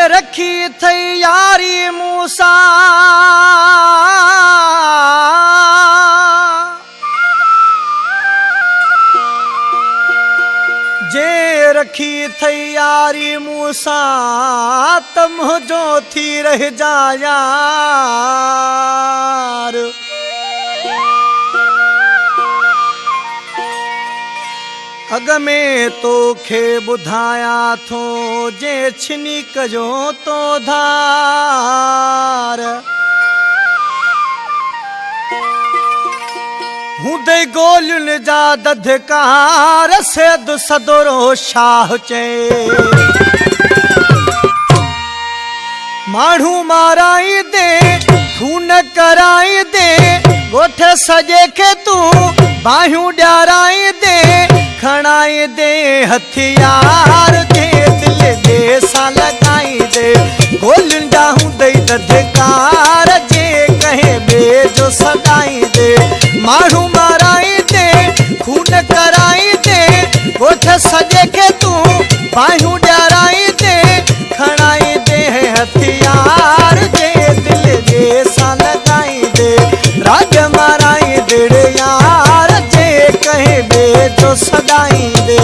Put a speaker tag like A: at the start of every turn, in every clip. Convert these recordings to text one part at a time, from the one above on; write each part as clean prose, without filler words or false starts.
A: रखी थई यारी मूसा जे रखी थई यारी मूसा तम जो थी रह जा यार। अग में तोखे बुधाया थो जे छिनी कजो तो धार। हुंदे गोलुन जा दधकार सेद सदरो शाह चे। माण्हू माराई दे खून कराई दे गोठ सजे के तू बाहियूं ॾियाराई दे खणाई दे हथियार दे दिल दे सा लगाई दे गोलियुनि जा हूंदई दधकार जे कहे बे जो सदाई दे। माण्हू माराई दे खून कराई दे गोठ सजे के तू बाहियूं ॾियाराई दे खणाई दे हथियार दे दिल दे सा लगाई दे राज माराई दिड़ यार जे कहे बे जो सदाई दे।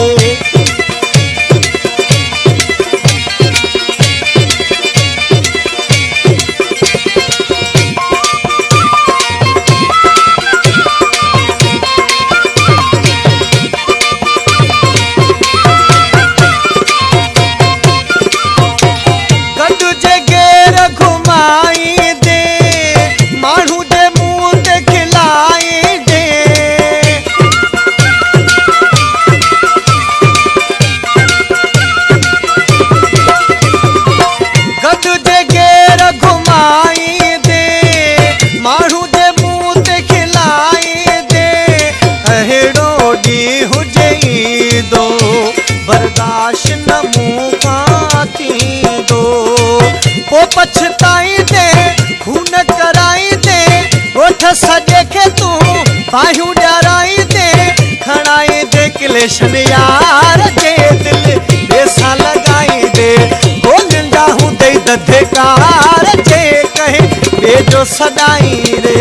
A: बर्दाश्त न मूं थी दो पो पछताई दे खून कराई दे गोठ सजे के तू बाहियूं ॾियाराई दे खणाई दे क्लेशन यार जे दिल दे सा लगाई दे गोलियुनि जा हूंदई दधकार जे कहे बे जो सदाई रे।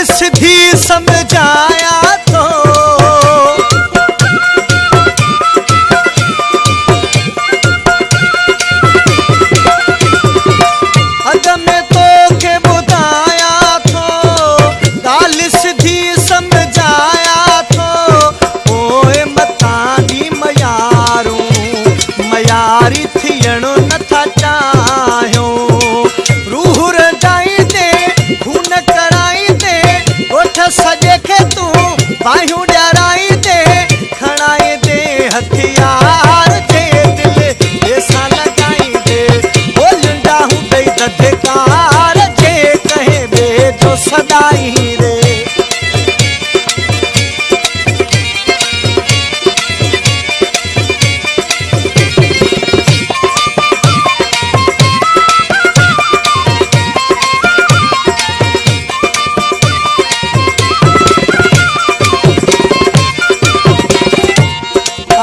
A: सिधी समझाया तो अग में तोखे बुधाया थो गाल सिधी समझाया थो ओए मतां दी मयारू मयारी थियणो नथा चाहियो रूह रजाई दे खून कराई दे गोठ सजे के तू बाहियूं ॾियाराई दे खणाई दे हथियार दे दिल दे सा लगाई दे गोलियुनि जा हूंदई दधकार जे कहे बे जो सदाई रे।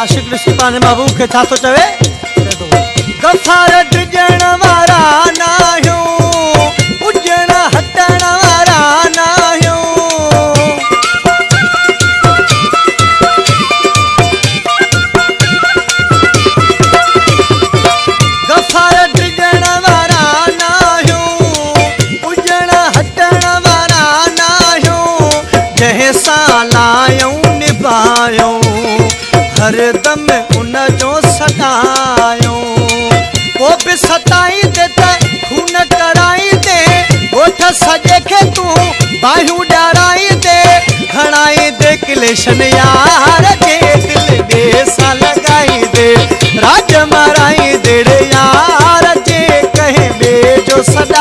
A: आशिक ऋषि पाने महबूब के छा तो चवे गफार ड्रिजण वारा नाहियूं उजण हटण वारा नाहियूं गफार ड्रिजण वारा नाहियूं उजण हटण वारा नाहियूं जंहिं सां लायूं निभायूं हरदम उन जो सतायो। वो बि सताई दे त खून कराई दे, ॻोठ सॼे खे तूं बाहियूं ॾियाराई दे, खणाई दे क्लेशन यार के दिल ॾे सां लॻाई दे, राज माराई दे यार जे कहीं ॿिए जो सॾ